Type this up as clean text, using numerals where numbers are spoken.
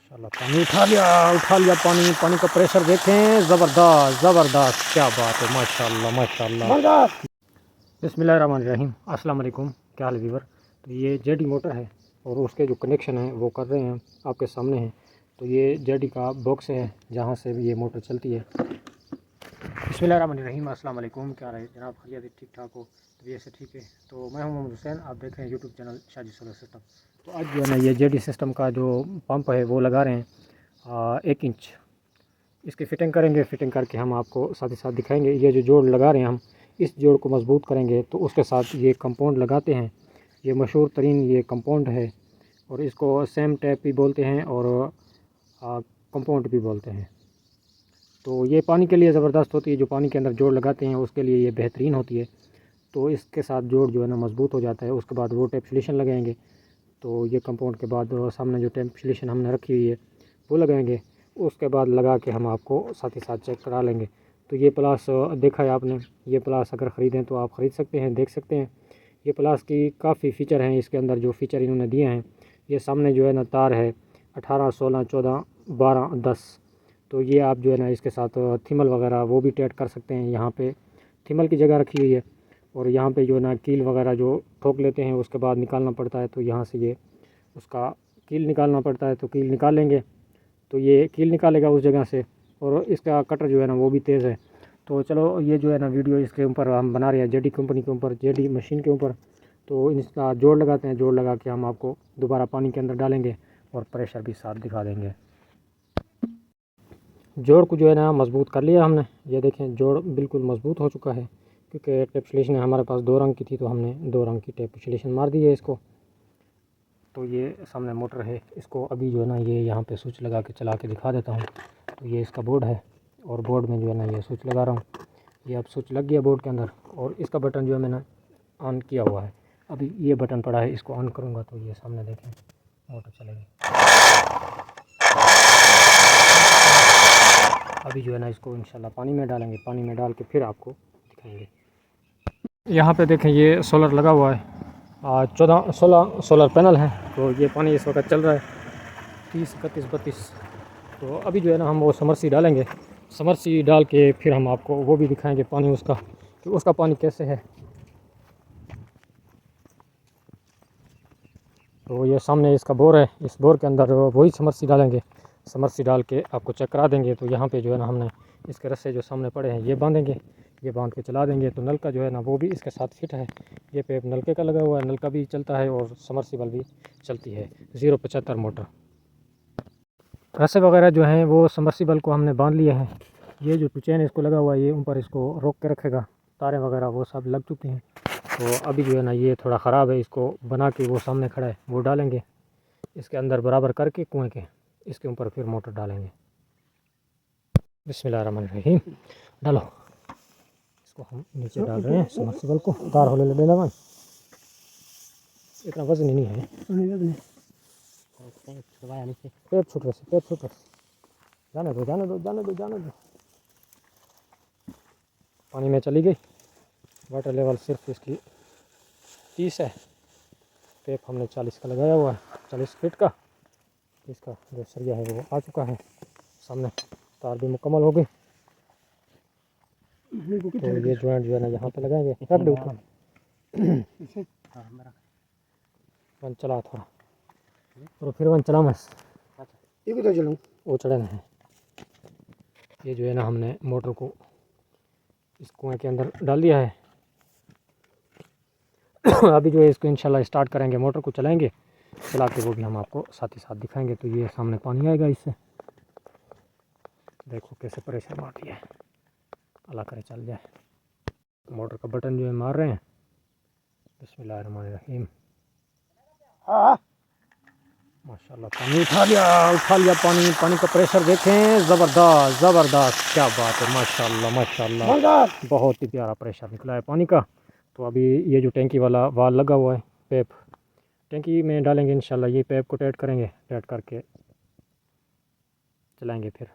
माशाल्लाह पानी उठा लिया पानी। पानी का प्रेशर देखें, ज़बरदस्त ज़बरदस्त, क्या बात है, माशाल्लाह माशाल्लाह। बिस्मिल्लाहिर्रहमानिर्रहीम, अस्सलाम वालेकुम, क्या हाल है व्यूअर। तो ये जेडी मोटर है और उसके जो कनेक्शन है वो कर रहे हैं आपके सामने हैं। तो ये जेडी का बॉक्स है जहाँ से भी ये मोटर चलती है। बिस्मिल्लाहिर्रहमानिर्रहीम, अस्सलाम वालेकुम, क्या रहे जनाब, खैरियत ठीक ठाक हो। तो ये से ठीक है। तो मैं हूं मोहम्मद हुसैन, आप देख रहे हैं YouTube channel Shaji solar system. तो आज जो है ना ये जेडी सिस्टम का जो पंप है वो लगा रहे हैं 1 इंच। इसकी फ़िटिंग करेंगे, फ़िटिंग करके हम आपको साथ ही साथ दिखाएंगे। ये जो जोड़ लगा रहे हैं हम, इस जोड़ को मजबूत करेंगे तो उसके साथ ये कंपाउंड लगाते हैं। ये मशहूर तरीन ये कंपाउंड है और इसको सेम टैप भी बोलते हैं और कंपाउंड भी बोलते हैं। तो ये पानी के लिए ज़बरदस्त होती है, जो पानी के अंदर जोड़ लगाते हैं उसके लिए ये बेहतरीन होती है। तो इसके साथ जोड़ जो है ना मजबूत हो जाता है। उसके बाद वो टेप्सुलेशन लगाएंगे। तो ये कंपाउंड के बाद सामने जो टेप्सुलेशन हमने रखी हुई है वो लगाएंगे। उसके बाद लगा के हम आपको साथ ही साथ चेक करा लेंगे। तो ये प्लास देखा है आपने, ये प्लास अगर ख़रीदें तो आप ख़रीद सकते हैं, देख सकते हैं। ये प्लास की काफ़ी फ़ीचर हैं इसके अंदर, जो फ़ीचर इन्होंने दिए हैं। ये सामने जो है ना तार है 18, 16, 14, 12, 10। तो ये आप जो है ना इसके साथ थिमल वगैरह वो भी टैट कर सकते हैं। यहाँ पे थिमल की जगह रखी हुई है और यहाँ पे जो है ना कील वगैरह जो ठोक लेते हैं उसके बाद निकालना पड़ता है। तो यहाँ से ये उसका कील निकालना पड़ता है, तो कील निकाल लेंगे। तो ये कील निकालेगा उस जगह से और इसका कटर जो है ना वो भी तेज़ है। तो चलो ये जो है ना वीडियो इसके ऊपर हम बना रहे हैं, जेडी कंपनी के ऊपर, जेडी मशीन के ऊपर। तो इसका जोड़ लगाते हैं, जोड़ लगा के हम आपको दोबारा पानी के अंदर डालेंगे और प्रेशर भी साथ दिखा देंगे। जोड़ को जो है ना मजबूत कर लिया हमने। ये देखें जोड़ बिल्कुल मजबूत हो चुका है, क्योंकि टेप्सुलेशन हमारे पास 2 रंग की थी तो हमने 2 रंग की टेप्सुलेशन मार दी है इसको। तो ये सामने मोटर है, इसको अभी जो है ना ये यहाँ पे स्विच लगा के चला के दिखा देता हूँ। तो ये इसका बोर्ड है और बोर्ड में जो है ना ये स्विच लगा रहा हूँ। ये अब स्विच लग गया बोर्ड के अंदर और इसका बटन जो है मैंने ऑन किया हुआ है। अभी ये बटन पड़ा है, इसको ऑन करूँगा तो ये सामने देखें मोटर चलेगी। अभी जो है ना इसको इंशाल्लाह पानी में डालेंगे, पानी में डाल के फिर आपको दिखाएंगे। यहाँ पे देखें ये सोलर लगा हुआ है, 14-16 सोलर पैनल हैं। तो ये पानी इस वक्त चल रहा है 30, 31, 32। तो अभी जो है ना हम वो समरसी डालेंगे, समरसी डाल के फिर हम आपको वो भी दिखाएंगे पानी उसका, कि उसका पानी कैसे है। तो ये सामने इसका बोर है, इस बोर के अंदर वही समरसी डालेंगे। समरसी डाल के आपको चेक करा देंगे। तो यहाँ पे जो है ना हमने इसके रस्से जो सामने पड़े हैं ये बांधेंगे, ये बांध के चला देंगे। तो नलका जो है ना वो भी इसके साथ फिट है। ये पेप नलके का लगा हुआ है, नलका भी चलता है और समरसीबल भी चलती है। 075 मोटर। रस्से वगैरह जो हैं वो समरसीबल को हमने बांध लिया है। ये जो चैन इसको लगा हुआ है ये ऊपर इसको रोक के रखेगा। तारें वगैरह वो सब लग चुकी हैं। तो अभी जो है ना ये थोड़ा ख़राब है, इसको बना के वो सामने खड़ा है वो डालेंगे इसके अंदर बराबर करके कुएँ के, इसके ऊपर फिर मोटर डालेंगे। बिस्मिल्लाहिर्रहमानिर्रहीम, डालो। इसको हम नीचे डाल रहे हैं समरसीबल को। तार होले ले लेना, इतना वजन ही नहीं है। पेट छूट रहे, पेट छूट रहे, जाने दो जाने दो जाने दो जाने दो। पानी में चली गई। वाटर लेवल सिर्फ इसकी 30 है। पेप हमने 40 का लगाया हुआ है, 40 फीट का। इसका जो सरिया है वो आ चुका है सामने, तार भी मुकम्मल हो गई। तो ये जॉइंट जो है ना यहाँ पे लगाएंगे। रख दो उसको, वन चला थोड़ा और फिर वन चला मैं ये भी तो चलूँ वो चढ़ना है। ये जो है ना हमने मोटर को इस कुएँ के अंदर डाल दिया है। अभी जो है इसको इंशाल्लाह स्टार्ट करेंगे, मोटर को चलाएंगे, चला के वो भी हम आपको साथ ही साथ दिखाएंगे। तो ये सामने पानी आएगा इससे, देखो कैसे प्रेशर मारती है, अल्लाह करे चल जाए। मोटर का बटन जो है मार रहे हैं। बिस्मिल्लाहिर्रहमानिर्रहीम। हाँ माशाल्लाह पानी उठा लिया पानी। पानी का प्रेशर देखें, ज़बरदस्त ज़बरदस्त, क्या बात है, माशाल्लाह माशाल्लाह, बहुत ही प्यारा प्रेशर निकला है पानी का। तो अभी ये जो टैंकी वाला वाल लगा हुआ है पैप, टैंकी में डालेंगे इंशाल्लाह। ये पैप को टाइट करेंगे, टाइट करके चलाएंगे फिर।